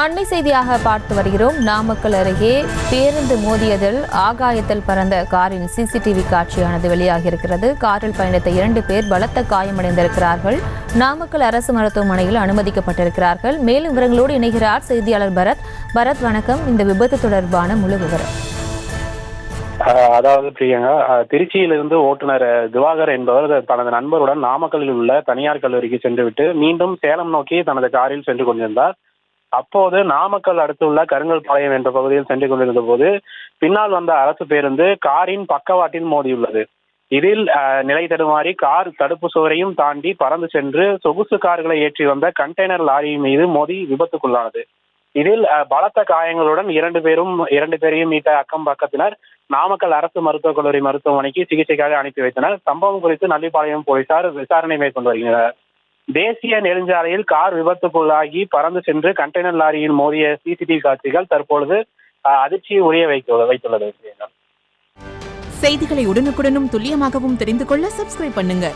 அண்மை செய்தியாக பார்த்து வருகிறோம். நாமக்கல் அருகே பேருந்து மோதியதில் ஆகாயத்தில் பறந்த காரின் சிசிடிவி காட்சியானது வெளியாகியிருக்கிறது. காரில் பயணித்த 2 பேர் பலத்த காயமடைந்திருக்கிறார்கள். நாமக்கல் அரசு மருத்துவமனையில் அனுமதிக்கப்பட்டிருக்கிறார்கள். மேலும் விவரங்களோடு இணைகிறார் செய்தியாளர் பரத். பரத், வணக்கம். இந்த விபத்து தொடர்பான முழு விவரம். அதாவது பிரியங்கா, திருச்சியிலிருந்து ஓட்டுநர் திவாகர் என்பவர் தனது நண்பருடன் நாமக்கல்லில் உள்ள தனியார் கல்லூரிக்கு சென்றுவிட்டு மீண்டும் சேலம் நோக்கி தனது காரில் சென்று கொண்டிருந்தார். அப்போது நாமக்கல் அடுத்துள்ள கருங்கல்பாளையம் என்ற பகுதியில் சென்று கொண்டிருந்த போது பின்னால் வந்த அரசு பேருந்து காரின் பக்கவாட்டில் மோதியுள்ளது. இதில் நிலை தடுமாறி கார் தடுப்பு சுவரையும் தாண்டி பறந்து சென்று சொகுசு கார்களை ஏற்றி வந்த கண்டெய்னர் லாரி மீது மோதி விபத்துக்குள்ளானது. இதில் பலத்த காயங்களுடன் 2 பேரையும் மீட்ட அக்கம் பக்கத்தினர் நாமக்கல் அரசு மருத்துவக் கல்லூரி மருத்துவமனைக்கு சிகிச்சைக்காக அனுப்பி வைத்தனர். சம்பவம் குறித்து நல்லிப்பாளையம் போலீசார் விசாரணை மேற்கொண்டு வருகின்றனர். தேசிய நெடுஞ்சாலையில் கார் விபத்துக்குள்ளாகி பறந்து சென்று கண்டெய்னர் லாரியில் மோதிய சிசிடிவி காட்சிகள் தற்பொழுது அதிர்ச்சியை உரிய வைத்துள்ளது. செய்திகளை உடனுக்குடனும் துல்லியமாகவும் தெரிந்து கொள்ள சப்ஸ்கிரைப் பண்ணுங்க.